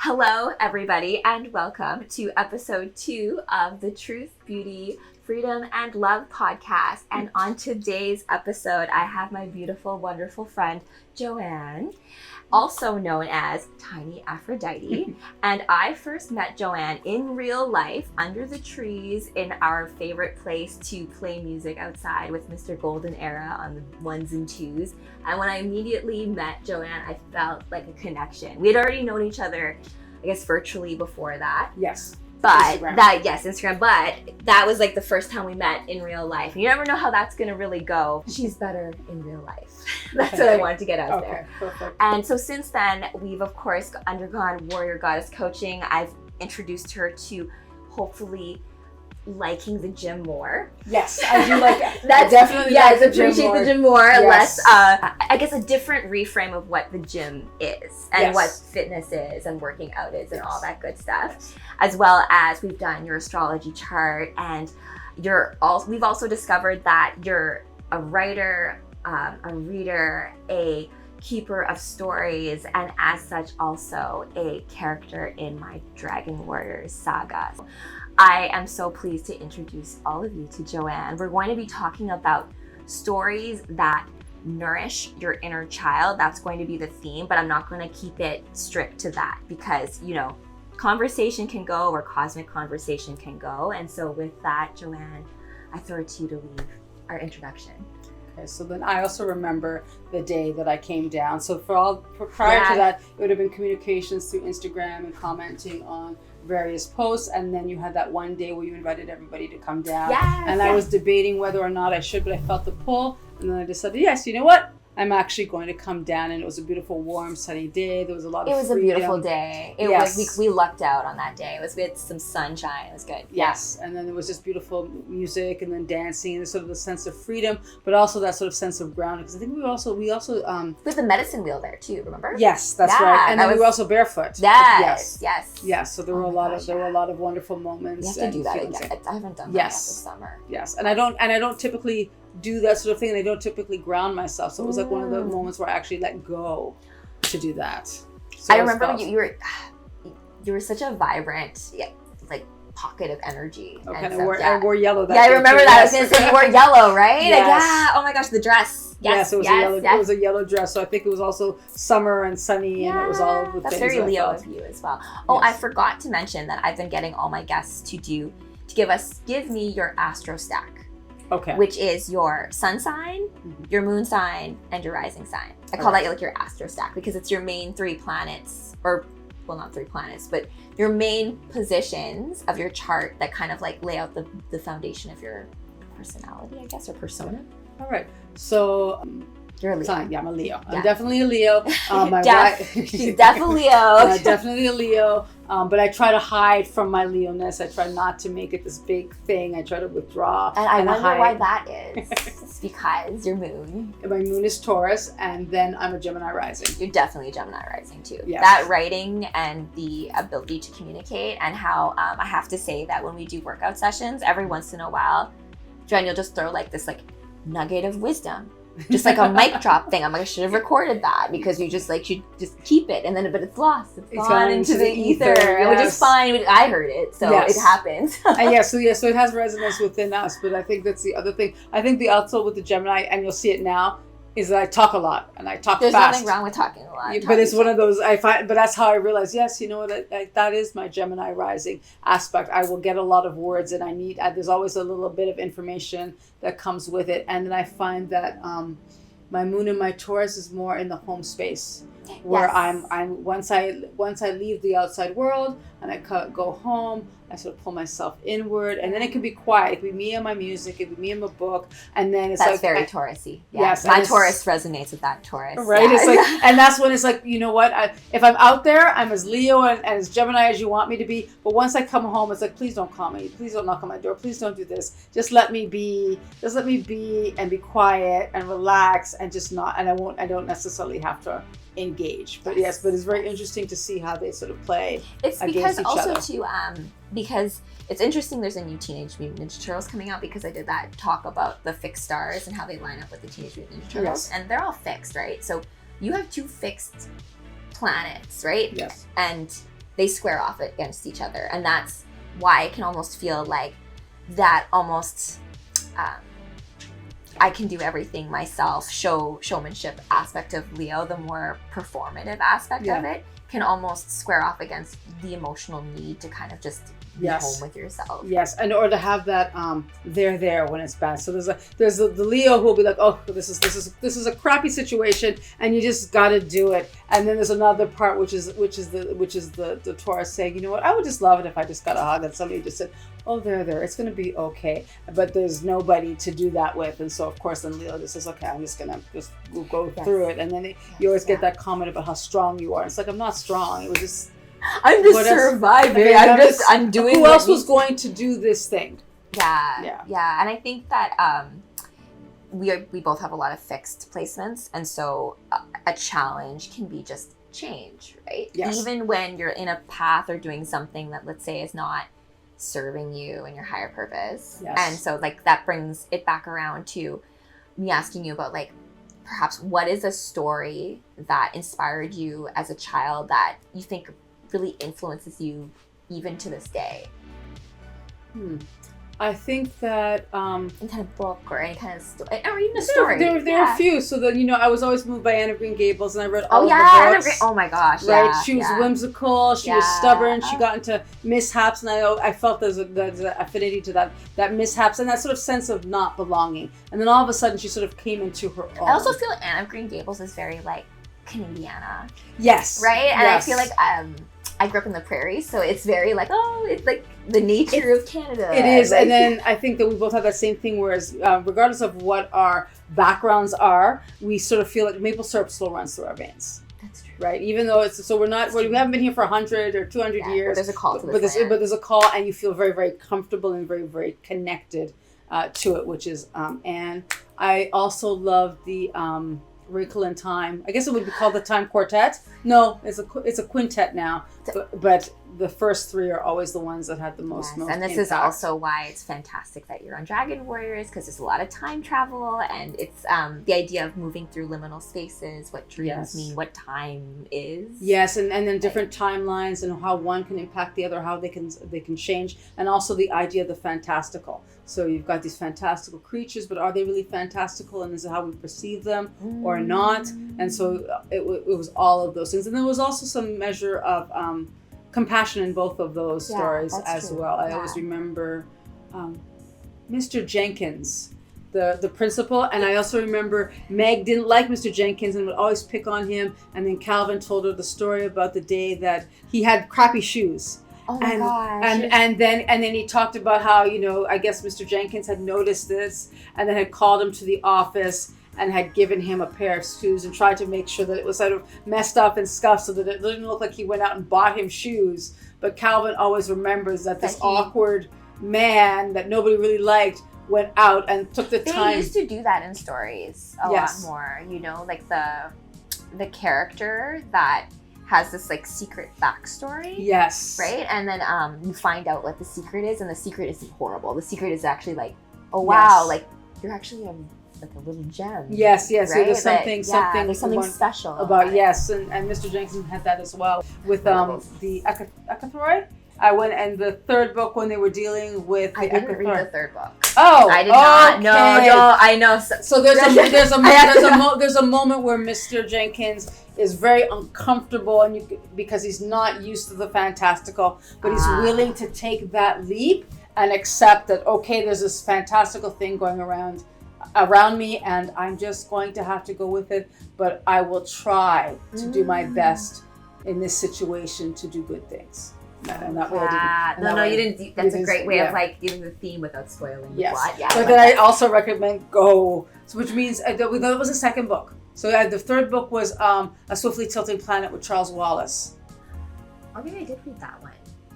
Hello, everybody, and welcome to episode 2 of the Truth, Beauty, Freedom, and Love podcast. And on today's episode, I have my beautiful, wonderful friend, Joanne, also known as Tiny Aphrodite. And I first met Joanne in real life under the trees in our favorite place to play music outside with Mr. Golden Era on the 1s and 2s. And when I immediately met Joanne, I felt like a connection. We had already known each other, I guess, virtually before that. Yes. But Instagram. Instagram. But that was like the first time we met in real life. And you never know how that's going to really go. She's better in real life. That's what I wanted to get out there. Perfect. And so since then, we've of course undergone Warrior Goddess coaching. I've introduced her to hopefully liking the gym more. Yes, I do like that. That's definitely yes, appreciate the gym more. Yes. Less, I guess, a different reframe of what the gym is and what fitness is and working out is and all that good stuff. As well as we've done your astrology chart, and we've also discovered that you're a writer, a reader, a keeper of stories, and as such also a character in my Dragon Warriors saga. I am so pleased to introduce all of you to Joanne. We're going to be talking about stories that nourish your inner child. That's going to be the theme, but I'm not going to keep it strict to that because, you know, conversation can go where cosmic conversation can go. And so with that, Joanne, I throw it to you to leave our introduction. Okay, so then I also remember the day that I came down. So prior to that, it would have been communications through Instagram and commenting on various posts, and then you had that one day where you invited everybody to come down. I was debating whether or not I should, but I felt the pull, and then I decided, yes, you know what? I'm actually going to come down, and it was a beautiful, warm, sunny day. There was a lot of freedom. It was a beautiful day. It was. We lucked out on that day. We had some sunshine. It was good. Yes, and then there was just beautiful music, and then dancing, and sort of a sense of freedom, but also that sort of sense of grounding. Because I think we also we had the medicine wheel there too. Remember? Yes, that's right. And then we were also barefoot. Yes. So there were a lot of wonderful moments. You have to do that again. I haven't done that yet this summer. Yes, and I don't typically do that sort of thing, and I don't typically ground myself. So it was like one of the moments where I actually let go to do that. So I remember you were such a vibrant, pocket of energy. Okay, and I wore yellow that day. I remember that. Yes. I was gonna say you wore yellow, right? Yes. Oh my gosh, the dress. Yes, it was a yellow dress. So I think it was also summer and sunny, and it was all the that's things very Leo of you as well. Oh, yes. I forgot to mention that I've been getting all my guests to give me your astro stack. Okay. Which is your sun sign, your moon sign, and your rising sign. I call that like your astro stack because it's your main 3 planets, or well, not 3 planets, but your main positions of your chart that kind of like lay out the foundation of your personality, I guess, or persona. All right. So you're a Leo. Sign. Yeah, I'm a Leo. I'm definitely a Leo. She's definitely Leo. Definitely a Leo. But I try to hide from my Leo-ness. I try not to make it this big thing. I try to withdraw. And I wonder why that is. It's because your moon. My moon is Taurus, and then I'm a Gemini rising. You're definitely a Gemini rising too. Yes. That writing and the ability to communicate, and how I have to say that when we do workout sessions, every once in a while, Jen, you'll just throw like this nugget of wisdom. Just like a mic drop thing. I'm like, I should have recorded that because you just keep it, and then but it's lost. It's gone into the ether, yes. Which is fine. I heard it, so it happens. So it has resonance within us. But I think that's the other thing. I think the also with the Gemini, and you'll see it now, is that I talk a lot and I talk There's fast. There's nothing wrong with talking a lot. But it's one of those I find. But that's how I realize. Yes, you know what? That is my Gemini rising aspect. I will get a lot of words, and there's always a little bit of information that comes with it. And then I find that my moon and my Taurus is more in the home space, where I'm once I leave the outside world and I go home, I sort of pull myself inward, and then it can be quiet. It can be me and my music, it can be me and my book, and then it's that's very Taurus-y. Yeah. Yes, my Taurus resonates with that Taurus. Right, yeah. It's like, and that's when it's like, you know what? If I'm out there, I'm as Leo and as Gemini as you want me to be. But once I come home, it's like, please don't call me. Please don't knock on my door. Please don't do this. Just let me be. Just let me be and be quiet and relax and just not. And I don't necessarily have to engage. But yes, but it's very interesting to see how they sort of play. It's because also too because it's interesting. There's a new Teenage Mutant Ninja Turtles coming out because I did that talk about the fixed stars and how they line up with the Teenage Mutant Ninja Turtles, and they're all fixed, right? So you have 2 fixed planets, right? Yes. And they square off against each other. And that's why it can almost feel like that almost I can do everything myself showmanship aspect of Leo, the more performative aspect of it, can almost square off against the emotional need to kind of just be home with yourself. Yes, and or to have that they're there when it's bad. So there's the Leo who will be like, oh, this is a crappy situation, and you just got to do it. And then there's another part which is the Taurus saying, you know what, I would just love it if I just got a hug and somebody just said, oh, they're there, it's gonna be okay. But there's nobody to do that with, and so of course then Leo just says, okay, I'm just gonna go through it. And then you always get that comment about how strong you are. It's like, I'm not strong. It was just. I'm just surviving. I'm doing. Who else was going to do this thing? Yeah. And I think that we both have a lot of fixed placements, and so a challenge can be just change, right? Yes. Even when you're in a path or doing something that, let's say, is not serving you and your higher purpose. Yes. And so like that brings it back around to me asking you about like perhaps what is a story that inspired you as a child that you think really influences you even to this day? I think that any kind of book or any kind of story, or even a story. There are a few. So that, you know, I was always moved by Anne of Green Gables, and I read all of her books. Oh my gosh, right? She was whimsical. She was stubborn. She got into mishaps, and I felt there's an affinity to that mishaps and that sort of sense of not belonging. And then all of a sudden, she sort of came into her own. I also feel like Anne of Green Gables is very like Canadiana. Yes. Right? And I feel like I grew up in the prairies, so it's very like, oh, it's like the nature of Canada. It is. Like, and then I think that we both have that same thing, whereas regardless of what our backgrounds are, we sort of feel like maple syrup still runs through our veins. That's true. Right? Even though we haven't been here for 100 or 200 years. But there's a call to but there's a call, and you feel very, very comfortable and very, very connected to it, which is, and I also love the Wrinkle in Time. I guess it would be called the Time Quartet. No, it's a quintet now. But the first three are always the ones that had the most and this impact. is also why it's fantastic that you're on Dragon Warriors, because there's a lot of time travel, and it's the idea of moving through liminal spaces, what dreams mean, what time is. Yes, and then different timelines and how one can impact the other, how they can change, and also the idea of the fantastical. So you've got these fantastical creatures, but are they really fantastical, and is it how we perceive them or not? And so it was all of those things. And there was also some measure of compassion in both of those stories as well. I always remember Mr. Jenkins, the principal, and I also remember Meg didn't like Mr. Jenkins and would always pick on him, and then Calvin told her the story about the day that he had crappy shoes. Oh my gosh. And then he talked about how, you know, I guess Mr. Jenkins had noticed this and then had called him to the office and had given him a pair of shoes and tried to make sure that it was sort of messed up and scuffed so that it didn't look like he went out and bought him shoes. But Calvin always remembers that this awkward man that nobody really liked went out and took the time. They used to do that in stories a lot more, you know, like the character that has this like secret backstory. Yes. Right? And then you find out what the secret is, and the secret isn't horrible. The secret is actually like, oh wow, like you're actually like a little gem. Yes. Right? So there's something there's something special about and Mr. Jenkins had that as well with the Ekathroy. I went, and the third book when they were dealing with the I didn't read the third book. Oh, I did not. No, I know. So there's a moment where Mr. Jenkins is very uncomfortable, and because he's not used to the fantastical, but he's willing to take that leap and accept that, okay, there's this fantastical thing going around me, and I'm just going to have to go with it, but I will try to do my best in this situation to do good things. And that way I didn't. You didn't. That's a great way of like giving the theme without spoiling the plot. Yeah, but then I also recommend Go, so which means that was the second book. So the third book was A Swiftly Tilting Planet with Charles Wallace. Oh, maybe I did read that one.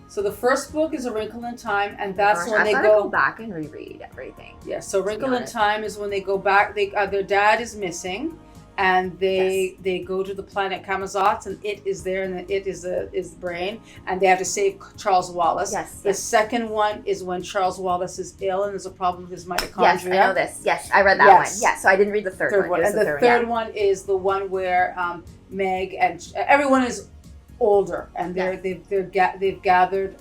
So the first book is A Wrinkle in Time, and that's when they go back and reread everything. Yeah, so Wrinkle in Time is when they go back. Their dad is missing, and they go to the planet Kamazot, and it is there, and it is the brain, and they have to save Charles Wallace. Yes. The second one is when Charles Wallace is ill and there's a problem with his mitochondria. Yes, I know this. Yes, I read that one. Yeah, so I didn't read the third one. And the third one is the one where Meg and everyone is older, and they've gathered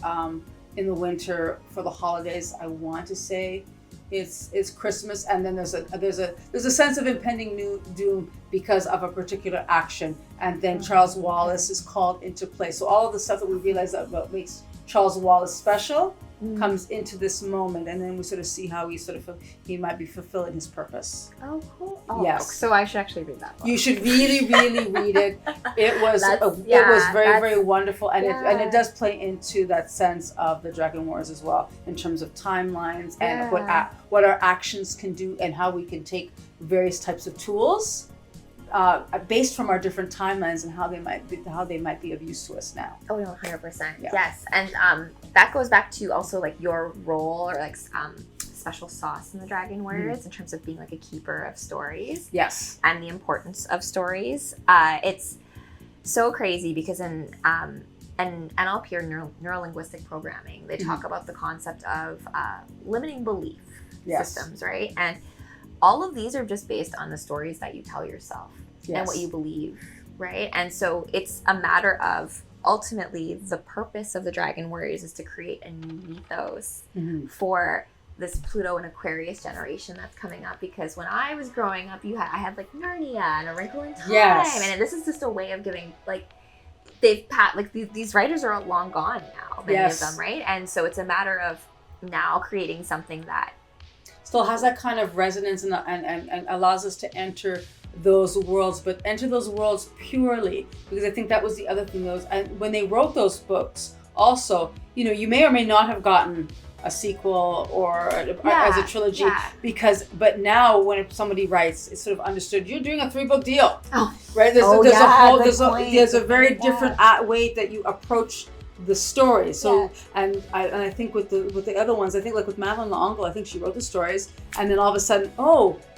in the winter for the holidays. I want to say it's Christmas, and then there's a sense of impending doom because of a particular action, and then Charles Wallace is called into play. So all of the stuff that we realize that what makes Charles Wallace special comes into this moment, and then we sort of see how he might be fulfilling his purpose. Oh, cool. Oh, yes. So I should actually read that book. You should really, really read it. It was very, very wonderful, and it does play into that sense of the Dragon Wars as well, in terms of timelines and what our actions can do, and how we can take various types of tools based from our different timelines, and how they might be of use to us now. Oh, no, 100%. Yeah. Yes, and that goes back to also like your role, or like special sauce in the Dragon Wars, in terms of being like a keeper of stories. Yes, and the importance of stories. It's so crazy because in NLP, or neuro-linguistic programming, they talk about the concept of limiting belief systems, right? And all of these are just based on the stories that you tell yourself and what you believe, right? And so it's a matter of, ultimately, the purpose of the Dragon Warriors is to create a new mythos for this Pluto and Aquarius generation that's coming up. Because when I was growing up, I had like Narnia and A Wrinkle in Time, and this is just a way of giving, like, these writers are long gone now, many of them, right? And so it's a matter of now creating something that still has that kind of resonance and allows us to enter those worlds, but enter those worlds purely, because I think that was the other thing. And when they wrote those books, also, you may or may not have gotten a sequel or as a trilogy, but now when somebody writes, it's sort of understood. You're doing a 3-book deal, right? There's a very different way that you approach the story. So and I think with the other ones, I think like with Madeline L'Ongle, I think she wrote the stories, and then all of a sudden,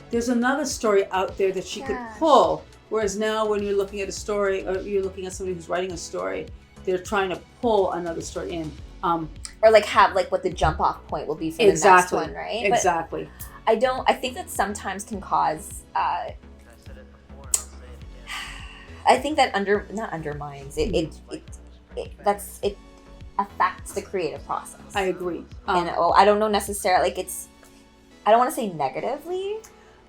there's another story out there that she could pull. Whereas now, when you're looking at a story, or you're looking at somebody who's writing a story, they're trying to pull another story in, or like have like what the jump off point will be for the next one, right? Exactly. But I think that sometimes can cause. I think that not undermines it. It affects the creative process. I agree. And I don't know necessarily, like, I don't want to say negatively,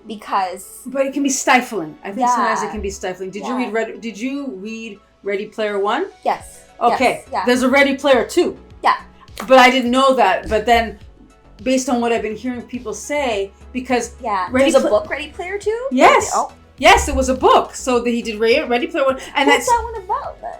but it can be stifling. I think sometimes it can be stifling. Did you read Ready Player One? Yes. Okay. Yes. There's a Ready Player Two. Yeah. But I didn't know that. But then, based on what I've been hearing people say, because there's a book, Ready Player Two. Yes. Yes, it was a book. So he did Ready Player One, and what's that one about then?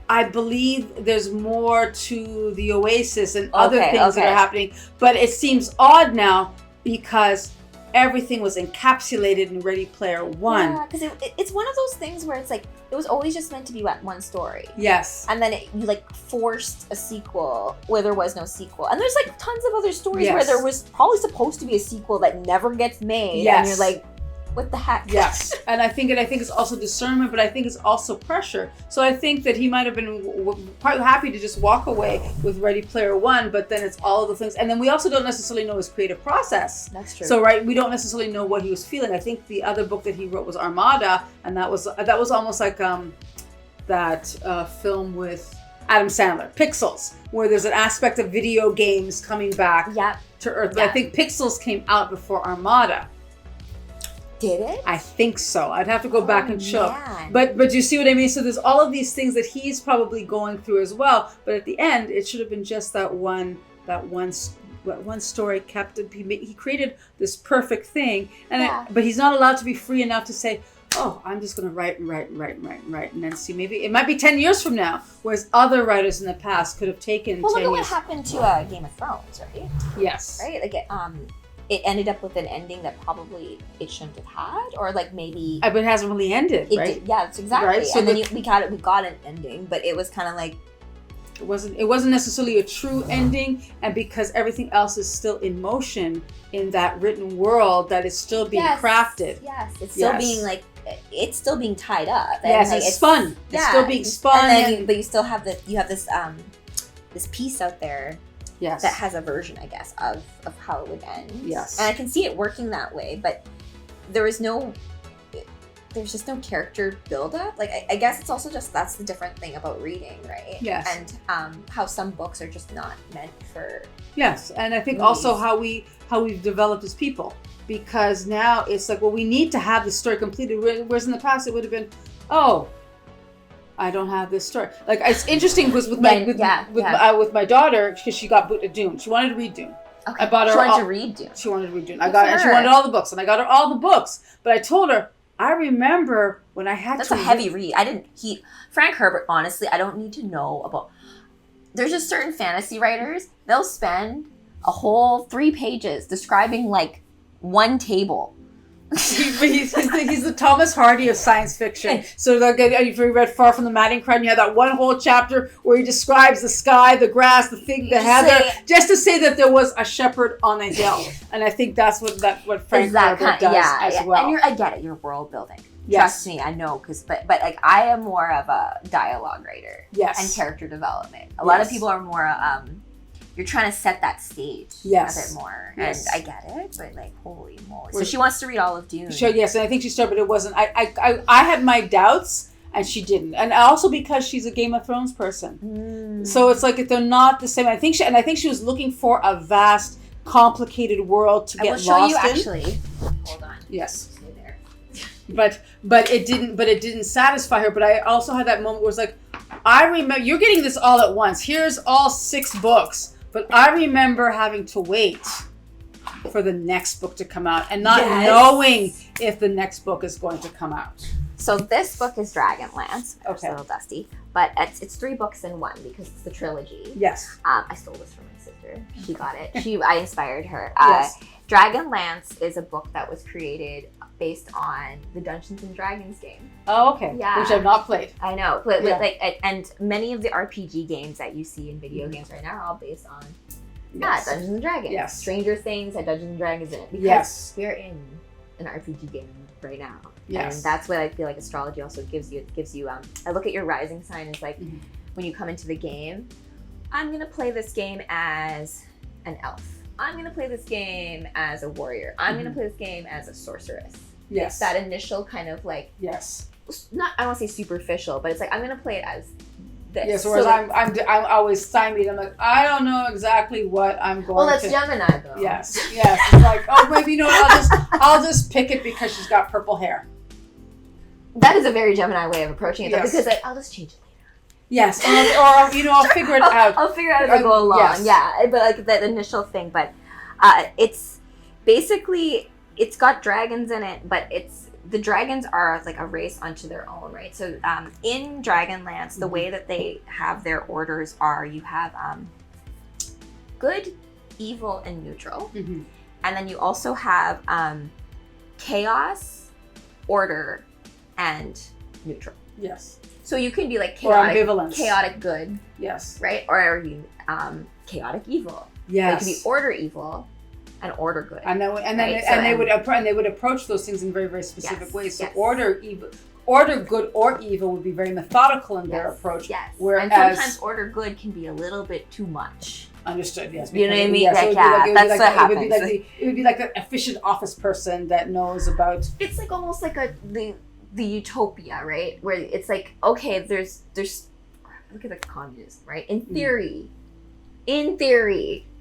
I believe there's more to the Oasis and other things that are happening, but it seems odd now because everything was encapsulated in Ready Player One. Yeah, because it's one of those things where it's like, it was always just meant to be one story. Yes. And then you like forced a sequel where there was no sequel. And there's like tons of other stories where there was probably supposed to be a sequel that never gets made. Yes. And you're like, what the heck? Yes. And I think it's also discernment, but I think it's also pressure. So I think that he might have been quite happy to just walk away with Ready Player One, but then it's all of the things. And then we also don't necessarily know his creative process. That's true. So, we don't necessarily know what he was feeling. I think the other book that he wrote was Armada, and that was almost like that film with Adam Sandler, Pixels, where there's an aspect of video games coming back to Earth. But I think Pixels came out before Armada. Did it? I think so. I'd have to go back and check. But you see what I mean? So there's all of these things that he's probably going through as well. But at the end, it should have been just that one story kept. He created this perfect thing, but he's not allowed to be free enough to say, I'm just going to write, and then see. Maybe it might be 10 years from now, whereas other writers in the past could have taken 10 years. Well, look at what happened to Game of Thrones, right? Yes. Right? Like it ended up with an ending that probably it shouldn't have had, or like maybe. But it hasn't really ended, right? Yeah, that's exactly. Right? So and then we got an ending, but it was kind of like. It wasn't necessarily a true ending, and because everything else is still in motion in that written world that is still being crafted. Yes, it's still being like. It's still being tied up. And yes, it's spun. It's still being spun. But you still have this piece out there. Yes. That has a version, I guess, of how it would end. Yes. And I can see it working that way, but there is no. there's just no character buildup. Like I guess it's also just that's the different thing about reading, right? Yes. And how some books are just not meant for. Yes, and I think movies. also how we've developed as people, because now it's like, well, we need to have the story completed. Whereas in the past it would have been, oh, I don't have this story. Like it's interesting was with my daughter, because she got Dune. She wanted to read Dune. Okay. I bought her. She wanted to read Dune. She wanted to read Dune. And she wanted all the books, and I got her all the books. But I told her, I remember when I had That's a heavy read. Frank Herbert, honestly, I don't need to know about. There's just certain fantasy writers, they'll spend a whole 3 pages describing like one table. he's the Thomas Hardy of science fiction. So if you read Far from the Madding Crowd, you have that one whole chapter where he describes the sky, the grass, the thing, the heather, just to say that there was a shepherd on a hill. And I think that's what Frank Herbert does as well. And I get it, you're world building. Yes. Trust me, I know, but like I am more of a dialogue writer. Yes. And character development. A lot of people are more you're trying to set that stage a bit more. Yes. And I get it, but like, holy moly. So she wants to read all of Dune. Sure, yes, and I think she started, but it wasn't. I had my doubts, and she didn't. And also because she's a Game of Thrones person. So it's like, if they're not the same. I think she was looking for a vast, complicated world to get lost in. I will show you actually. Hold on. Yes. Stay there. But it didn't satisfy her. But I also had that moment where it's like, I remember, you're getting this all at once. Here's all 6 books. But I remember having to wait for the next book to come out and not knowing if the next book is going to come out. So this book is Dragonlance. Okay. It's a little dusty. But it's 3 books in one because it's the trilogy. Yes. I stole this from my sister. She got it. I inspired her. Yes. Dragonlance is a book that was created based on the Dungeons and Dragons game. Oh, okay. Yeah. Which I've not played. I know, but and many of the RPG games that you see in video games right now are all based on Dungeons and Dragons. Yes. Stranger Things had Dungeons and Dragons in it because we're in an RPG game right now. Yes. And that's what I feel like astrology also gives you. It gives you I look at your rising sign as like when you come into the game, I'm gonna play this game as an elf. I'm going to play this game as a warrior. I'm going to play this game as a sorceress. Yes. It's that initial kind of like... Yes. Not, I don't want to say superficial, but it's like, I'm going to play it as this. Yes, whereas I'm always stymied. I'm like, I don't know exactly what I'm going to... Well, that's Gemini, though. Yes. It's like, oh, maybe, you know what, I'll just pick it because she's got purple hair. That is a very Gemini way of approaching it, though, because like, I'll just change it. Yes, or I'll figure it out. I'll figure it out as I go along. Yes. Yeah, but like that initial thing. But it's basically, it's got dragons in it, but the dragons are like a race unto their own, right? So in Dragonlance, the way that they have their orders are, you have good, evil, and neutral, and then you also have chaos, order, and neutral. Yes. So you can be like chaotic good. Yes. Right? Or you chaotic evil. Yes. So it could be order evil and order good. And they would approach those things in very, very specific ways. So order good or evil would be very methodical in their approach. Yes. Whereas, and sometimes order good can be a little bit too much. Understood, yes. You know what I mean? That's what happens. It would be like an efficient office person that knows about... It's like almost like the utopia, right? Where it's like, okay, there's look at the communism, right? In theory,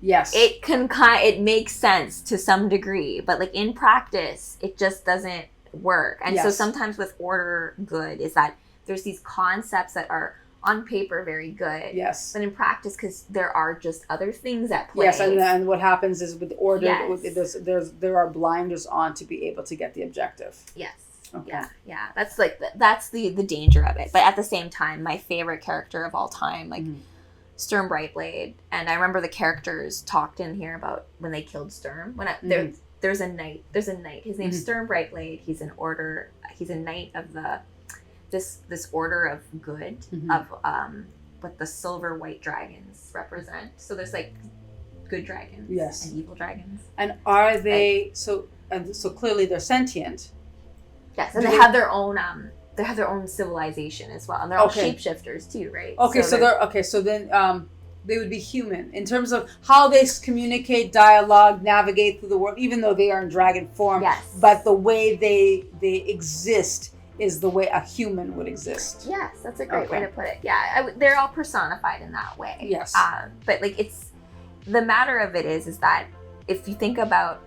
yes, it makes sense to some degree, but like in practice, it just doesn't work. And so sometimes with order good is that there's these concepts that are on paper very good, yes, but in practice, because there are just other things at play. Yes, and what happens is with order, there are blinders on to be able to get the objective. Yes. Okay. Yeah. That's the danger of it. But at the same time, my favorite character of all time, like Sturm Brightblade, and I remember the characters talked in here about when they killed Sturm. There's a knight. His name's Sturm Brightblade. He's an order. He's a knight of this order of good of what the silver white dragons represent. So there's like good dragons, and evil dragons. And are they so clearly they're sentient? Yes, and they have their own civilization as well, and they're all shapeshifters too, right? Okay, so then they would be human in terms of how they communicate, dialogue, navigate through the world, even though they are in dragon form. Yes. But the way they exist is the way a human would exist. Yes, that's a great way to put it. Yeah, they're all personified in that way. Yes. But like it's, the matter of it is that if you think about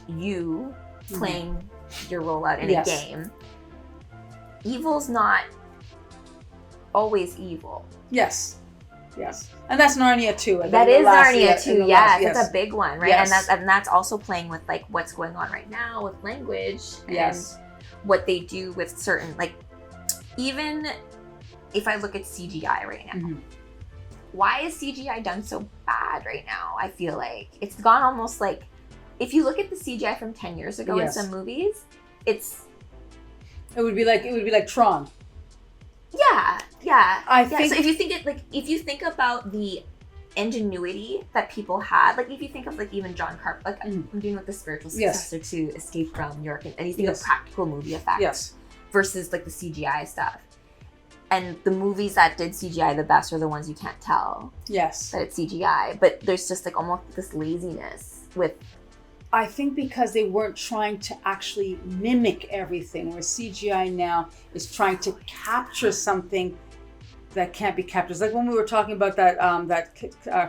you playing your role out in a game, evil's not always evil. Yes. Yes. And that's Narnia too. That is Narnia too, yes. It's a big one, right? Yes. And that's also playing with like what's going on right now with language and what they do with certain, like, even if I look at CGI right now, why is CGI done so bad right now? I feel like it's gone almost like, if you look at the CGI from 10 years ago in some movies, it would be like Tron. Yeah. I think so. If you think about the ingenuity that people had, like if you think of like even John Carpenter, like I'm doing like the spiritual successor to Escape from New York, and you think of practical movie effects versus like the CGI stuff. And the movies that did CGI the best are the ones you can't tell that it's CGI. But there's just like almost this laziness with. I think because they weren't trying to actually mimic everything, where CGI now is trying to capture something that can't be captured. It's like when we were talking about that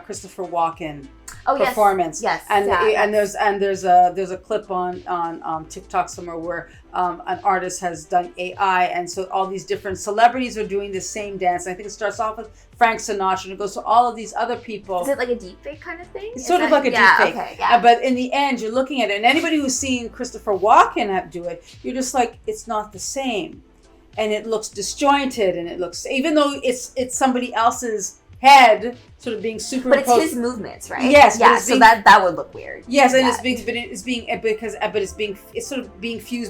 Christopher Walken performance. Yes. And there's a clip on TikTok somewhere where an artist has done AI, and so all these different celebrities are doing the same dance. And I think it starts off with Frank Sinatra and it goes to all of these other people. Is it like a deepfake kind of thing? It's sort of like a deepfake. Okay, but in the end, you're looking at it, and anybody who's seen Christopher Walken do it, you're just like, it's not the same. And it looks disjointed, and it looks, even though it's somebody else's head sort of being superimposed. But it's his movements, right? Yes. Yeah. So that would look weird. Yes, and it's being fused, but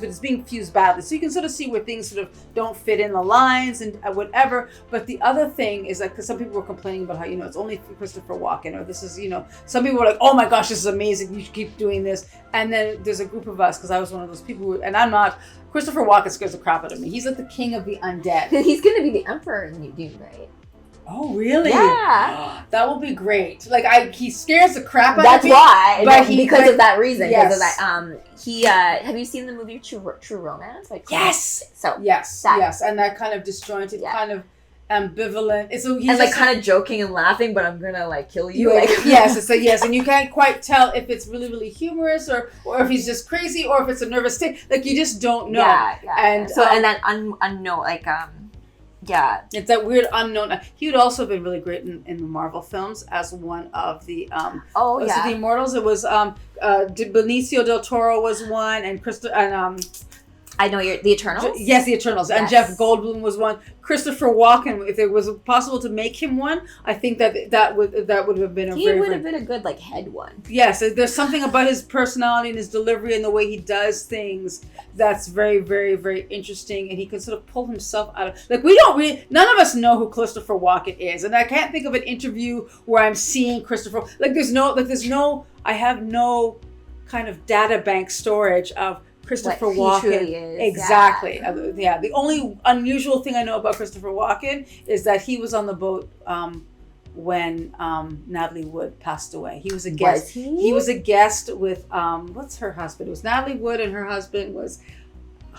it's being fused badly. So you can sort of see where things sort of don't fit in the lines and whatever. But the other thing is that, because some people were complaining about how, it's only Christopher Walken, or this is, some people were like, oh my gosh, this is amazing, you should keep doing this. And then there's a group of us, because I was one of those people and I'm not. Christopher Walken scares the crap out of me. He's like the king of the undead. He's going to be the emperor in New Dune, right? Oh, really? Yeah. That will be great. Like, he scares the crap out of me. That's why. But because of that reason. Yes. Because of that. Have you seen the movie True Romance? Like, yes. So yes. And that kind of disjointed, kind of ambivalent. He's like kind of joking and laughing, but I'm gonna like kill you. Yes, and you can't quite tell if it's really, really humorous or if he's just crazy or if it's a nervous state. Like, you just don't know. And so and that unknown, like it's that weird unknown. He would also have been really great in the Marvel films as one of the the Immortals. It was Benicio del Toro was one, and I know the Eternals. Yes, the Eternals, and Jeff Goldblum was one. Christopher Walken, if it was possible to make him one, I think that would have been He would have been a good like head one. Yes, there's something about his personality and his delivery and the way he does things that's very, very, very interesting, and he can sort of pull himself out of, like, none of us know who Christopher Walken is, and I can't think of an interview where I'm seeing Christopher, I have no kind of data bank storage of Christopher Walken. Truly is. Exactly. Yeah. The only unusual thing I know about Christopher Walken is that he was on the boat when Natalie Wood passed away. He was a guest. Was he? He was a guest with what's her husband? It was Natalie Wood, and her husband was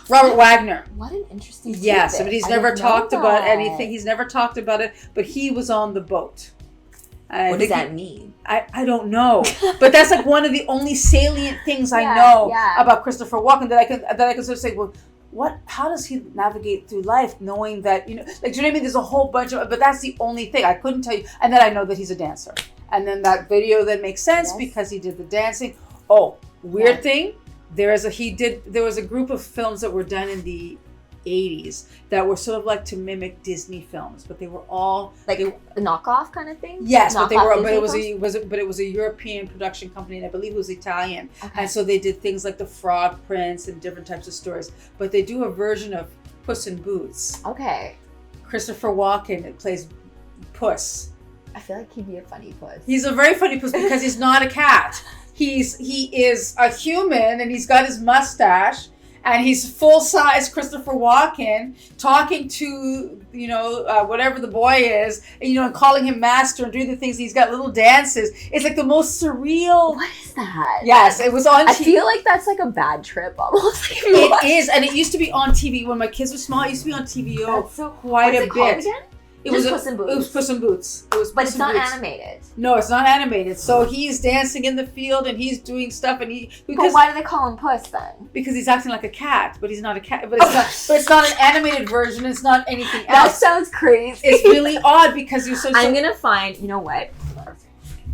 Robert Wagner. What an interesting tidbit. Yes, but he's never talked about anything. He's never talked about it, but he was on the boat. What does that mean? I don't know, but that's like one of the only salient things I know about Christopher Walken that I can sort of say, well, how does he navigate through life knowing that, like, do you know what I mean? There's a whole bunch of, but that's the only thing I couldn't tell you. And then I know that he's a dancer, and then that video that makes sense because he did the dancing. Oh, weird thing. There was a group of films that were done in the 80s that were sort of like to mimic Disney films, but they were all like a knockoff kind of thing. Yes, but it was a European production company, and I believe it was Italian. Okay. And so they did things like the Frog Prince and different types of stories. But they do a version of Puss in Boots. Okay. Christopher Walken plays Puss. I feel like he'd be a funny puss. He's a very funny puss because he's not a cat. He is a human, and he's got his mustache. and he's full-size Christopher Walken talking to, whatever the boy is, and calling him master and doing the things. He's got little dances. It's like the most surreal. What is that? Yes, it was on I feel like that's like a bad trip almost. It is, and it used to be on TV when my kids were small. It used to be on TVO quite a bit. It was Puss in Boots. It was Puss in Boots. But it's not animated. No, it's not animated. So he's dancing in the field and he's doing stuff, and But why do they call him Puss then? Because he's acting like a cat, but he's not a cat. But it's not an animated version. It's not anything else. That sounds crazy. It's really odd because you're so. I'm gonna find. You know what?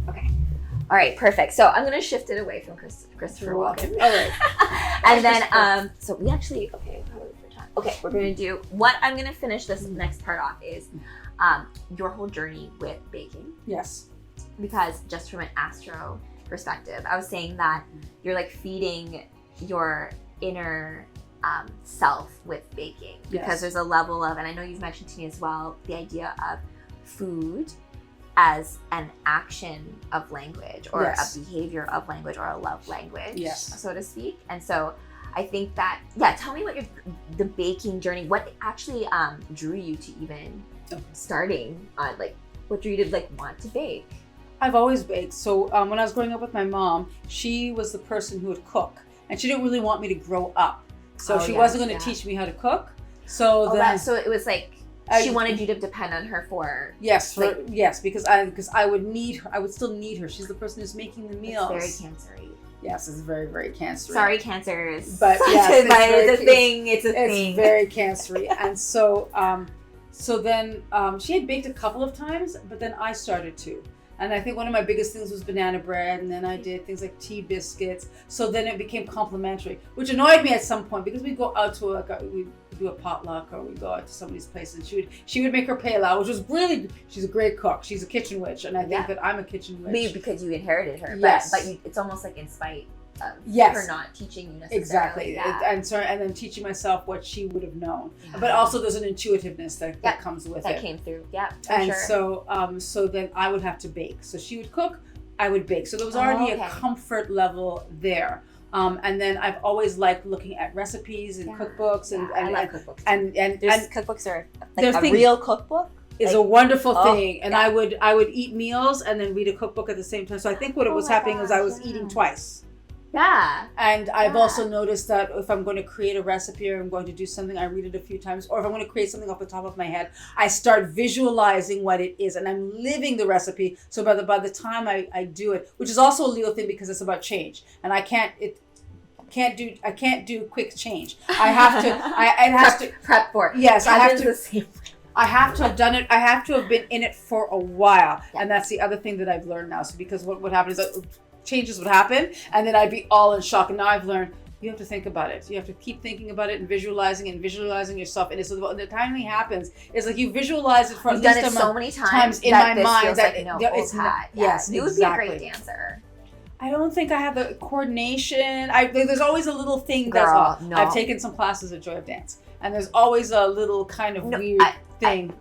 Okay. All right. Perfect. So I'm gonna shift it away from Christopher Walken. All right. And then so we actually Okay, we're going to do, what I'm going to finish this next part off is your whole journey with baking. Yes. Because just from an astro perspective, I was saying that you're like feeding your inner self with baking. Because there's a level of, and I know you've mentioned to me as well, the idea of food as an action of language or a behavior of language or a love language, so to speak. And so I think that, tell me what the baking journey, what actually drew you to even starting on, what drew you to want to bake? I've always baked. So when I was growing up with my mom, she was the person who would cook, and she didn't really want me to grow up. So she wasn't going to teach me how to cook. So so it was like, she wanted you to depend on her for... Yes, because I would need her. I would still need her. She's the person who's making the meals. It's very cancer-y. Yes, it's very, very cancer-y. Sorry, cancers. But yes, it's a thing. It's very cancer-y. And so then she had baked a couple of times, but then I started to. And I think one of my biggest things was banana bread, and then I did things like tea biscuits. So then it became complimentary, which annoyed me at some point because we'd go out to we do a potluck or we go out to somebody's place, and she would make her paella, which was really, she's a great cook. She's a kitchen witch, and I think that I'm a kitchen witch. Maybe because you inherited her, yes. but it's almost like in spite of her not teaching you necessarily. Exactly, yeah. and then teaching myself what she would have known. Yeah. But also there's an intuitiveness that comes with it. That came through, and sure. So then I would have to bake. So she would cook, I would bake. So there was already a comfort level there. And then I've always liked looking at recipes and cookbooks, and I like cookbooks. And cookbooks are like a real cookbook. Is a wonderful thing, and I would eat meals and then read a cookbook at the same time. So I think what was happening was I was eating twice. Yeah. And I've also noticed that if I'm going to create a recipe or I'm going to do something, I read it a few times. Or if I'm going to create something off the top of my head, I start visualizing what it is, and I'm living the recipe. So by the time I do it, which is also a Leo thing because it's about change, and I can't do quick change. I have to prep for it. Yes, I have to. The same way. I have to have done it. I have to have been in it for a while, and that's the other thing that I've learned now. So because what happens is that changes would happen, and then I'd be all in shock. And now I've learned you have to think about it. You have to keep thinking about it and visualizing yourself. And when the timing happens, it's like you visualize it for You've done it so many times in my mind that it's not. Yes, you would be a great dancer. I don't think I have the coordination. There's always a little thing I've taken some classes at Joy of Dance, and there's always a little kind of weird thing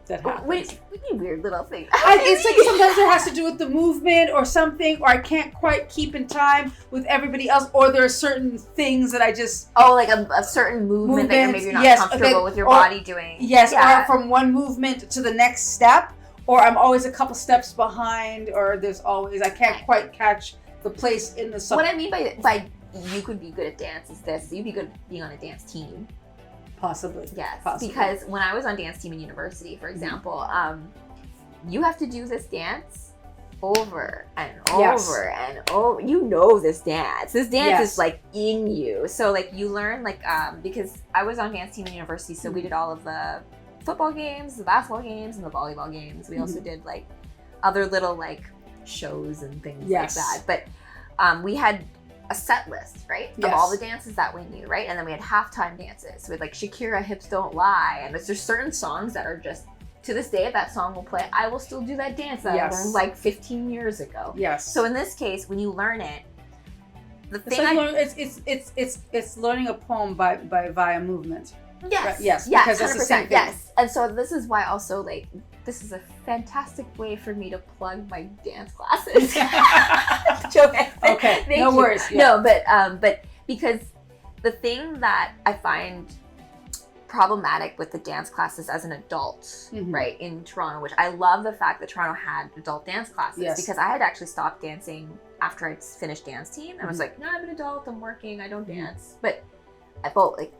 that happens. What do you mean weird little thing? It's like sometimes it has to do with the movement or something, or I can't quite keep in time with everybody else, or there are certain things that I just... like a certain movement that maybe you're not comfortable with your body doing. Yes, or from one movement to the next step, or I'm always a couple steps behind, or I can't quite catch the place in the song. What I mean by you could be good at dance is this: you'd be good at being on a dance team. Possibly. Yes. Possibly. Because when I was on dance team in university, for example, you have to do this dance over and over and over. You know this dance. This dance is like in you. So like you learn because I was on dance team in university, so we did all of the football games, the basketball games, and the volleyball games. We also did like other little shows and things like that. But we had a set list, right? Of all the dances that we knew, right? And then we had halftime dances with Shakira, Hips Don't Lie. And there's certain songs that are just, to this day, if that song will play, I will still do that dance that I learned 15 years ago. Yes. So in this case, when you learn it, it's learning a poem via movement. Yes. Right? Yes. Yeah, because 100%. It's the same thing. Yes. And so this is why also this is a fantastic way for me to plug my dance classes. Okay. No worries. Yeah. No, but because the thing that I find problematic with the dance classes as an adult, right, in Toronto, which I love the fact that Toronto had adult dance classes, because I had actually stopped dancing after I finished dance team. I was like, no, I'm an adult, I'm working, I don't dance. But I felt like,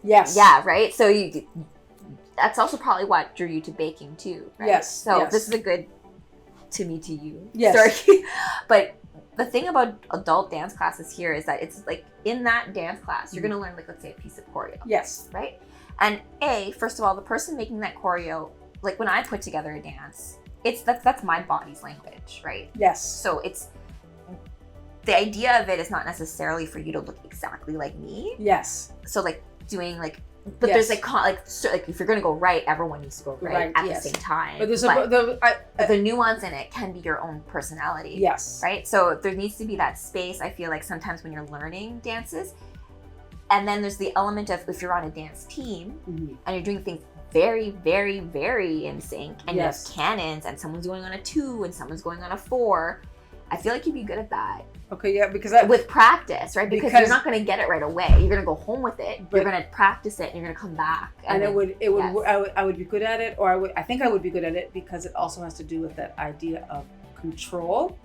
yeah, right? So that's also probably what drew you to baking too, right? Yes. So this is a good to me to you story. But the thing about adult dance classes here is that it's like in that dance class, you're going to learn, like, let's say, a piece of choreo. Yes. Right? And first of all, the person making that choreo, like when I put together a dance, that's my body's language, right? Yes. So it's, the idea of it is not necessarily for you to look exactly like me. Yes. So like doing like, but there's like if you're gonna go right, everyone needs to go right at the same time. But there's the nuance in it can be your own personality. Yes. Right? So there needs to be that space, I feel like, sometimes when you're learning dances. And then there's the element of if you're on a dance team and you're doing things very, very, very in sync, and you have cannons, and someone's going on a 2 and someone's going on a 4, I feel like you'd be good at that. Okay, yeah, because with practice, right? Because you're not going to get it right away. You're going to go home with it. You're going to practice it, and you're going to come back. And I would be good at it, or I think I would be good at it, because it also has to do with that idea of control.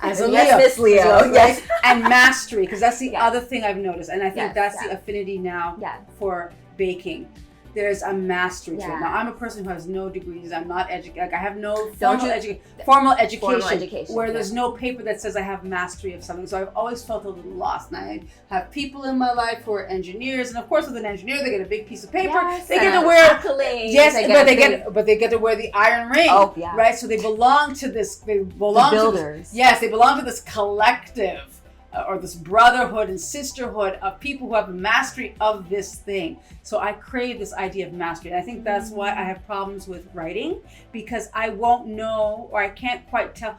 As a yes, Miss Leo. Yes. And mastery, because that's the other thing I've noticed, and I think that's the affinity now for baking. There's a mastery to it. Now, I'm a person who has no degrees. I'm not educated. Like, I have no formal education where there's no paper that says I have mastery of something. So I've always felt a little lost. And I have people in my life who are engineers, and of course, with an engineer, they get a big piece of paper. Yes, they get to wear accolades. Yes, but they get to wear the iron ring. Oh, yeah. Right. So they belong to this. They belong the builders. To this, yes, they belong to this collective. Or this brotherhood and sisterhood of people who have mastery of this thing. So I crave this idea of mastery. And I think that's why I have problems with writing, because I won't know, or I can't quite tell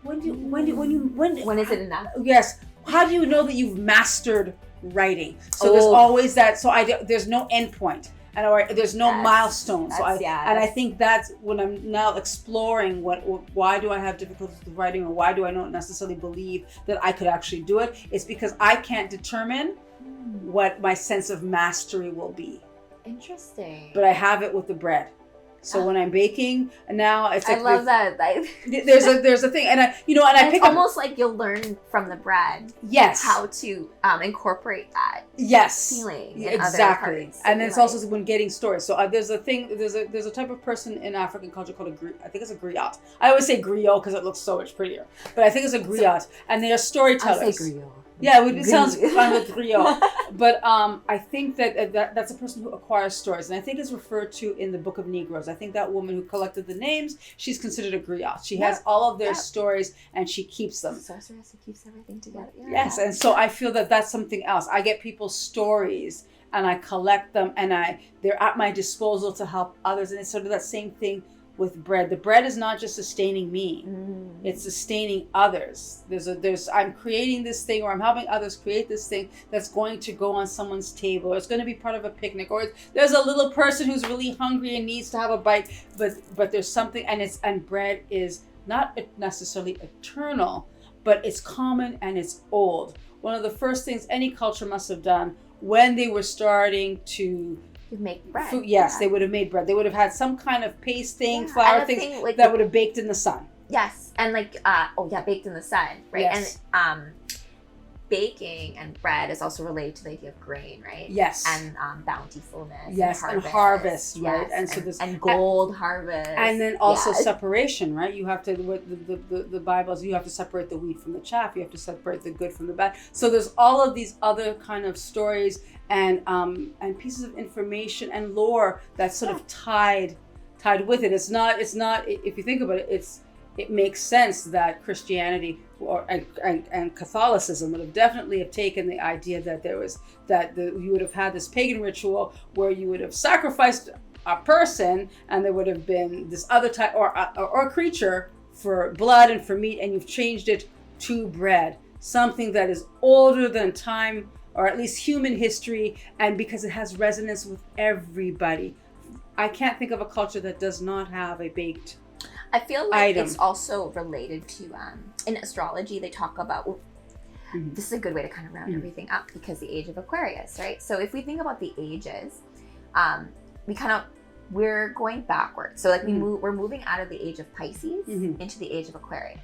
when is it enough? Yes. How do you know that you've mastered writing? So there's always that. So there's no end point. And there's no milestone. So I think that's when I'm now exploring why do I have difficulties with writing, or why do I not necessarily believe that I could actually do it? It's because I can't determine what my sense of mastery will be. Interesting. But I have it with the bread. So when I'm baking now, it's like I love that. There's a thing, and I pick up, almost like you'll learn from the bread. Yes. How to incorporate that. Yes. Feeling. Exactly. And then it's also when getting stories. So there's a type of person in African culture called I think it's a griot. I always say griot because it looks so much prettier, but I think it's a griot, and they are storytellers. I say griot. Yeah, it sounds fun with griot. But I think that's a person who acquires stories. And I think it's referred to in the Book of Negroes. I think that woman who collected the names, she's considered a griot. She has all of their stories, and she keeps them. Sorceress who keeps everything together. Yeah. Yes, and so I feel that that's something else. I get people's stories, and I collect them, and they're at my disposal to help others. And it's sort of that same thing with bread. The bread is not just sustaining me; it's sustaining others. I'm creating this thing, or I'm helping others create this thing that's going to go on someone's table, or it's going to be part of a picnic, or there's a little person who's really hungry and needs to have a bite. But there's something, and bread is not necessarily eternal, but it's common and it's old. One of the first things any culture must have done when they were starting to make bread. They would have made bread. They would have had some kind of paste thing, flour things that would have baked in the sun. Yes, and baked in the sun, right? Yes. And baking and bread is also related to the idea of grain, right? Yes. And bountifulness. Yes, and harvest, right? Yes. And so and gold harvest. And then also separation, right? You have to the Bible says you have to separate the wheat from the chaff. You have to separate the good from the bad. So there's all of these other kind of stories and pieces of information and lore that's sort of tied with it. It's not. If you think about it, it makes sense that Christianity and Catholicism would have definitely taken the idea that you would have had this pagan ritual where you would have sacrificed a person, and there would have been this other type or a creature for blood and for meat, and you've changed it to bread, something that is older than time, or at least human history, and because it has resonance with everybody. I can't think of a culture that does not have a baked I feel like it's also related to in astrology they talk about this is a good way to kind of round everything up, because the age of Aquarius, right? So if we think about the ages, we're going backwards. So like we're moving out of the age of Pisces into the age of Aquarius.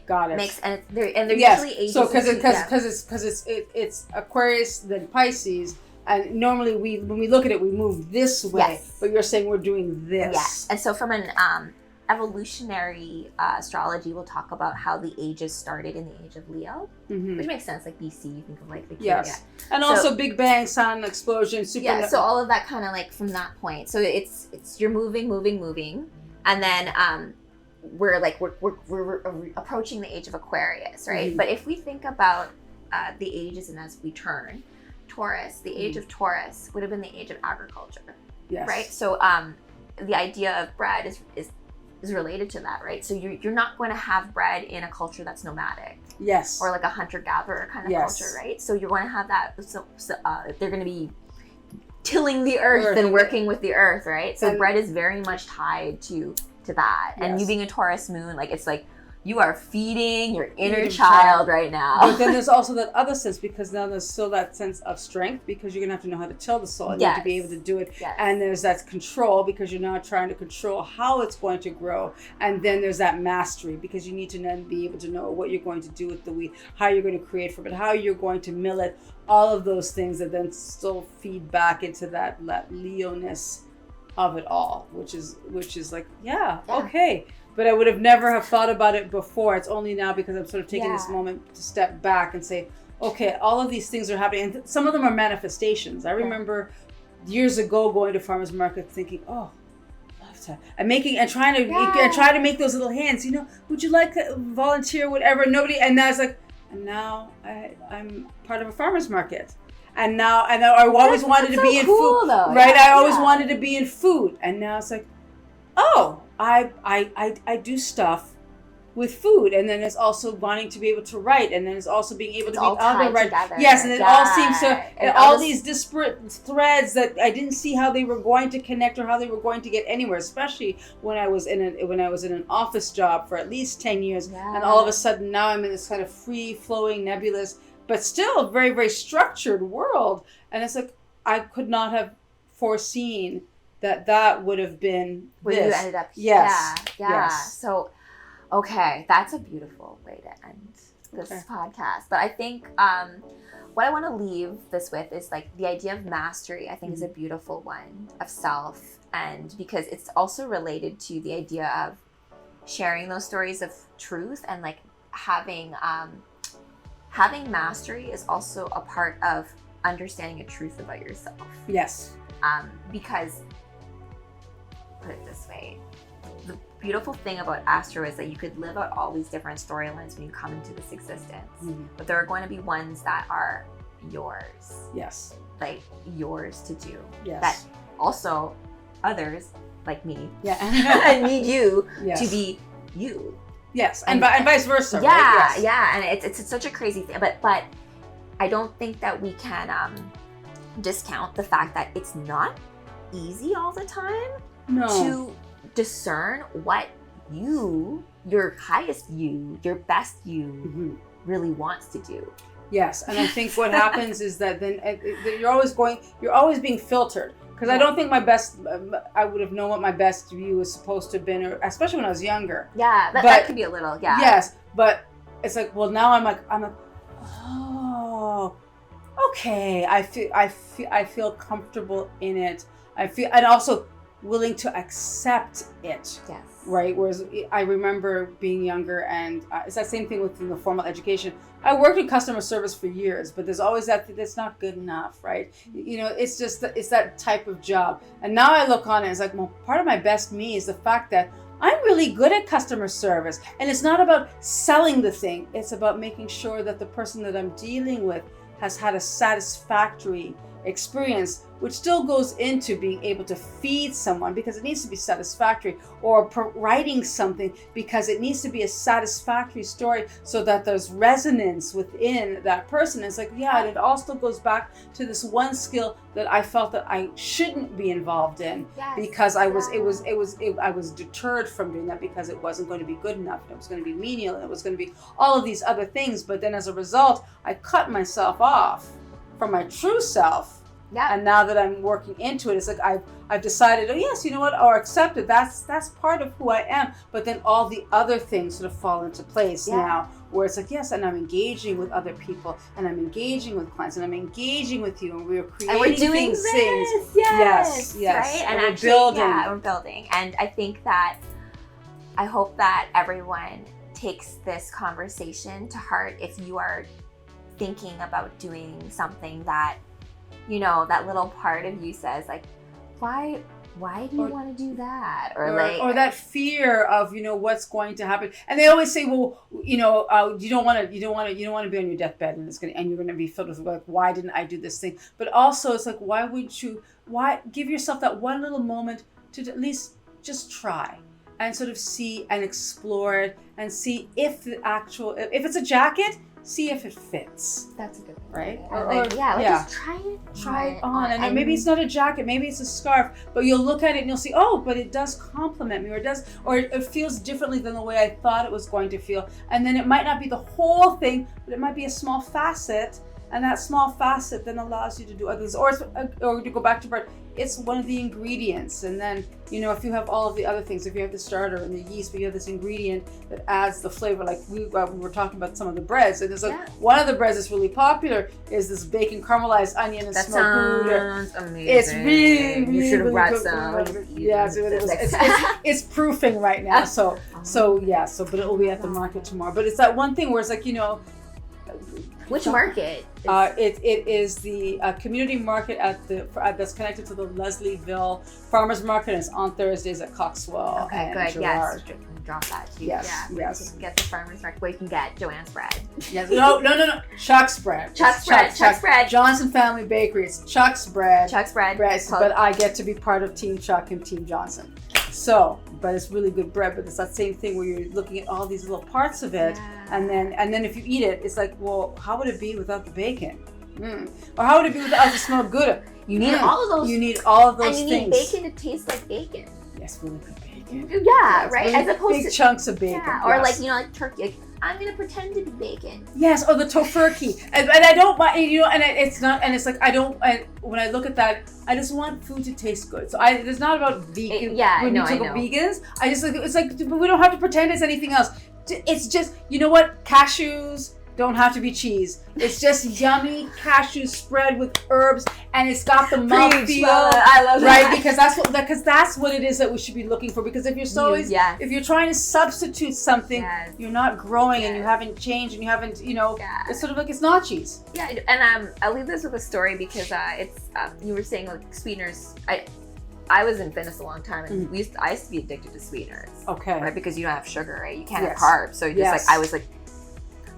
Got it. They're usually ages. So because it's Aquarius then Pisces, and normally when we look at it we move this way. Yes. But you're saying we're doing this. Yes. And so from an evolutionary astrology, we'll talk about how the ages started in the age of Leo, which makes sense. Like BC, you think of like the and also Big Bang, sun explosion, super. So all of that kind of like from that point. So it's you're moving, and then we're approaching the age of Aquarius, right? But if we think about the ages and as we turn, Taurus, the age of Taurus would have been the age of agriculture, right? So the idea of bread is related to that, right? So you're not going to have bread in a culture that's nomadic, or like a hunter-gatherer kind of culture, right? So you're going to have that. So they're going to be tilling the earth and working with the earth, right? So bread is very much tied to that. And you being a Taurus moon, like it's like you are feeding your inner child right now. But then there's also that other sense, because now there's still that sense of strength, because you're going to have to know how to till the soil. You have to be able to do it. And there's that control, because you're now trying to control how it's going to grow. And then there's that mastery, because you need to then be able to know what you're going to do with the wheat, how you're going to create from it, how you're going to mill it, all of those things that then still feed back into that Leo-ness of it all, which is like, okay. But I would have never have thought about it before. It's only now because I'm sort of taking this moment to step back and say, okay, all of these things are happening. And some of them are manifestations. I remember years ago going to farmers market thinking, oh, and trying to make those little hands, would you like to volunteer, whatever, nobody, and now it's like, and now I'm part of a farmer's market. And now I always wanted to be in food, though. Right? I always wanted to be in food. And now it's like, oh, I do stuff with food, and then it's also wanting to be able to write, and then it's also being able to be other writers. Yes, and it all seems to, and all these disparate threads that I didn't see how they were going to connect or how they were going to get anywhere. Especially when I was in an office job for at least 10 years, and all of a sudden now I'm in this kind of free flowing, nebulous, but still very, very structured world, and it's like I could not have foreseen that would have been where this. You ended up. Yes. Yes. So, okay, that's a beautiful way to end this podcast. But I think what I want to leave this with is like the idea of mastery. I think is a beautiful one of self, and because it's also related to the idea of sharing those stories of truth, and like having mastery is also a part of understanding a truth about yourself. Yes. Because, put it this way, the beautiful thing about Astro is that you could live out all these different storylines when you come into this existence, but there are going to be ones that are yours. Yes. Like yours to do. Yes. That also others, like me, need you to be you. Yes, and vice versa. Yeah, right? Yes. yeah, and it's such a crazy thing, but I don't think that we can discount the fact that it's not easy all the time to discern what your highest you, your best you really wants to do. Yes, and I think what happens is that then you're always being filtered. Because I don't think I would have known what my best view was supposed to have been, or especially when I was younger. Yeah, that could be a little, Yes, but it's like, well, now I'm like, oh, okay. I feel comfortable in it. And also willing to accept it. Yes. Right. Whereas I remember being younger, and it's that same thing with the formal education. I worked in customer service for years, but there's always that's not good enough, right? It's just it's that type of job. And now I look on it, it's like, well, part of my best me is the fact that I'm really good at customer service, and it's not about selling the thing. It's about making sure that the person that I'm dealing with has had a satisfactory experience, which still goes into being able to feed someone because it needs to be satisfactory, or writing something because it needs to be a satisfactory story so that there's resonance within that person. It's like, yeah, and it all still goes back to this one skill that I felt that I shouldn't be involved in because I was deterred from doing that because it wasn't going to be good enough. It was going to be menial, and it was going to be all of these other things. But then as a result, I cut myself off from my true self. Yeah. And now that I'm working into it, it's like I've decided, oh yes, you know what, or accepted that's part of who I am. But then all the other things sort of fall into place now, where it's like, yes, and I'm engaging with other people, and I'm engaging with clients, and I'm engaging with you, and we're creating and we're doing things. Yes, yes, right? And we're actually, building. Yeah, we're building. And I hope that everyone takes this conversation to heart. If you are thinking about doing something that, you know, that little part of you says, like, why do you want to do that? Or that fear of, you know, what's going to happen. And they always say, well, you know, you don't want to be on your deathbed and you're going to be filled with like, why didn't I do this thing? But also it's like, why give yourself that one little moment to at least just try and sort of see and explore it and see if if it's a jacket, see if it fits. That's a good thing. Right? Just try it. Try it on. And maybe it's not a jacket, maybe it's a scarf, but you'll look at it and you'll see, oh, but it does complement me, or it feels differently than the way I thought it was going to feel. And then it might not be the whole thing, but it might be a small facet, and that small facet then allows you to do others. Or to go back to bread, it's one of the ingredients. And then, you know, if you have all of the other things, if you have the starter and the yeast, but you have this ingredient that adds the flavor, like we were talking about some of the breads, and it's like one of the breads that's really popular is this bacon caramelized onion and smoked Gouda. Amazing. It's really, you should have really brought good. some. Yeah, it's proofing right now. So but it will be at the market tomorrow. But it's that one thing where it's like, you know, which market? It is the community market that's connected to the Leslieville Farmers Market, and it's on Thursdays at Coxwell. Okay, and good. Gerard. Yes, drop that too. Yes, yes. You can get the farmers market where you can get Joanne's bread. Yes. No. Chuck's bread. Chuck's bread. Johnson Family Bakery. It's Chuck's bread. Chuck's bread. But I get to be part of Team Chuck and Team Johnson. So, but it's really good bread, but it's that same thing where you're looking at all these little parts of it, and then if you eat it, it's like, well, how would it be without the bacon? Or how would it be without the smoked Gouda? You need all of those. You need all of those things. And you need bacon to taste like bacon. Yes, really good bacon. Yeah, right? Really as opposed big to chunks of bacon. Yeah, or like, you know, like turkey. Like, I'm gonna pretend to be bacon. Yes, or the tofurkey, and I don't mind, you know, and it's not, and it's like when I look at that, I just want food to taste good. So it's not about vegan. When you talk about vegans, I just like, it's like, but we don't have to pretend it's anything else. It's just, you know what, cashews don't have to be cheese. It's just yummy cashew spread with herbs, and it's got the mouthfeel. I love that. Right, because that's what it is that we should be looking for. Because if you're if you're trying to substitute something, you're not growing and you haven't changed and you haven't, you know, it's sort of like it's not cheese. Yeah, and I'll leave this with a story because it's you were saying like sweeteners. I was in fitness a long time, and I used to be addicted to sweeteners. Okay. Right, because you don't have sugar, right? You can't have carbs, so just I was like,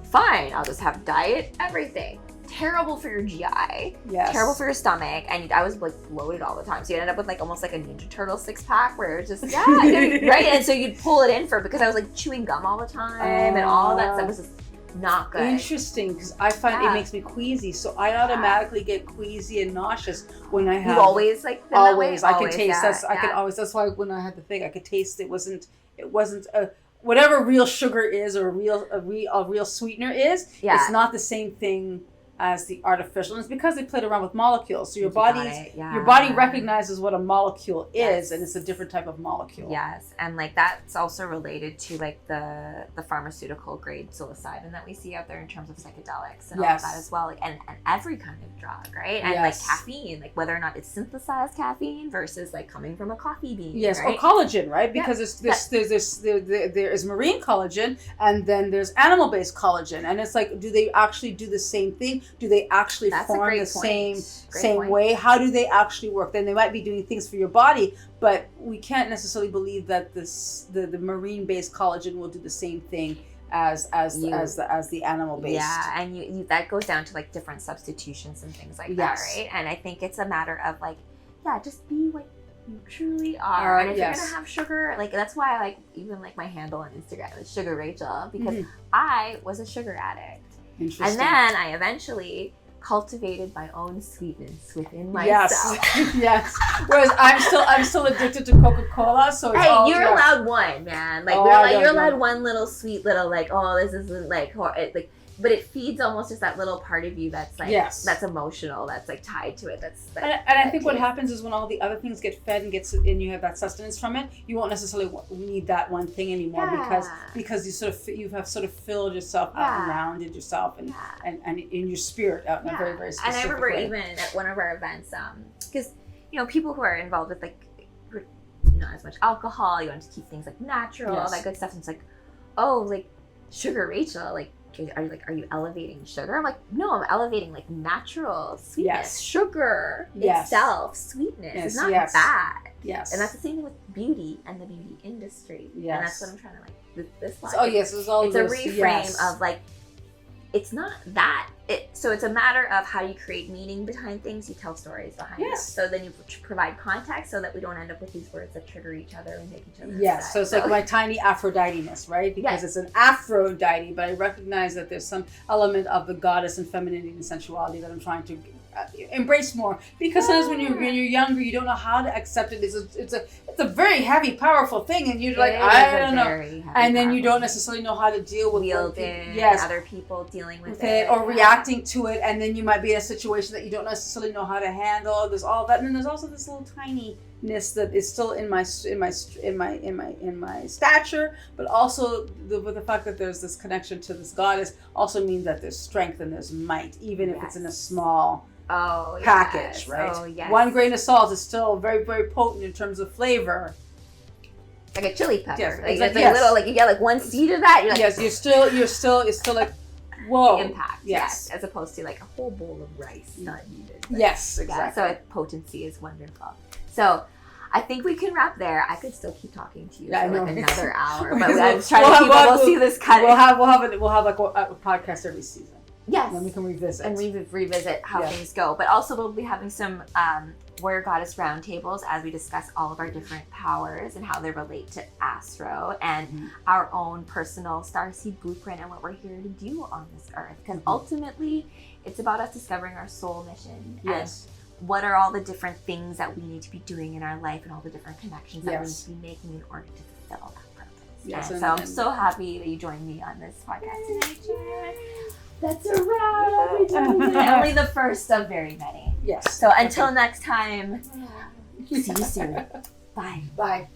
fine, I'll just have diet everything. Terrible for your GI. Yes. Terrible for your stomach. And I was like bloated all the time. So you ended up with like almost like a Ninja Turtle 6-pack where it was just, right? And so you'd pull it in because I was like chewing gum all the time and all that stuff was just not good. Interesting, because I find it makes me queasy. So I automatically get queasy and nauseous when I have. You always like been always. That way? I can taste I can always. That's why when I had the thing, I could taste it wasn't a. Whatever real sugar is or a real sweetener is, it's not the same thing as the artificial. And it's because they played around with molecules. So your body recognizes what a molecule is, and it's a different type of molecule. Yes, and like that's also related to like the pharmaceutical grade psilocybin that we see out there in terms of psychedelics and all of that as well. Like and every kind of drug, right? And like caffeine, like whether or not it's synthesized caffeine versus like coming from a coffee bean. Yes, right? or collagen, right? Because there is marine collagen, and then there's animal-based collagen, and it's like, do they actually do the same thing? Do they actually form the same way? How do they actually work? Then they might be doing things for your body, but we can't necessarily believe that the marine-based collagen will do the same thing as the animal based. Yeah, and you that goes down to like different substitutions and things like that, right? And I think it's a matter of like, just be what you truly are. And if you're gonna have sugar, like that's why I like even like my handle on Instagram is Sugar Rachel, because I was a sugar addict. Interesting. And then I eventually cultivated my own sweetness within myself. Yes. Whereas I'm still addicted to Coca-Cola. So it's you're allowed one, man. Like you're allowed one little sweet little like, oh, this isn't like but it feeds almost just that little part of you that's like that's emotional, that's like tied to it. And I think what happens is when all the other things get fed and you have that sustenance from it, you won't necessarily need that one thing anymore because you have sort of filled yourself out and rounded yourself and in your spirit out in a very, very specific way. And I remember way. even at one of our events, because people who are involved with like not as much alcohol, you want to keep things like natural, all that good stuff. And it's like, oh, like Sugar Rachel, like. Are you elevating sugar? I'm like, no, I'm elevating like natural sweetness. Yes. Sugar itself, sweetness is not bad. Yes. And that's the same thing with beauty and the beauty industry. Yes. And that's what I'm trying to like with this line. It's a reframe of like, it's not that. So it's a matter of how you create meaning behind things. You tell stories behind it. So then you provide context so that we don't end up with these words that trigger each other and make each other upset. So it's like my tiny Aphrodite-ness, right? Because it's an Aphrodite, but I recognize that there's some element of the goddess and femininity and sensuality that I'm trying to embrace more. Because sometimes when you're younger, you don't know how to accept it. It's a very heavy, powerful thing, and you're like, I don't know. And then you don't necessarily know how to deal with other people dealing with it or reacting to it, and then you might be in a situation that you don't necessarily know how to handle. There's all that, and then there's also this little tinyness that is still in my stature, but also with the fact that there's this connection to this goddess also means that there's strength and there's might, even if it's in a small package, right? Oh, yes. 1 grain of salt is still very, very potent in terms of flavor. Like a chili pepper. Yes, like exactly. It's like little, like you get like one seed of that. You're like, you're still like, whoa. The impact. Yes. As opposed to like a whole bowl of rice not needed. Yes, exactly. So potency is wonderful. So I think we can wrap there. I could still keep talking to you for like another hour, but I'm trying to keep. We'll see this cut. We'll have like a podcast every season. Yes. And then we can revisit. And revisit how things go. But also we'll be having some Warrior Goddess roundtables as we discuss all of our different powers and how they relate to Astro and our own personal starseed blueprint and what we're here to do on this earth. Because ultimately, it's about us discovering our soul mission. Yes. And what are all the different things that we need to be doing in our life and all the different connections that we need to be making in order to fulfill that purpose. Yes. And so I'm so happy that you joined me on this podcast today. That's a wrap. Only the first of very many. Yes. So until next time, see you soon. Bye. Bye.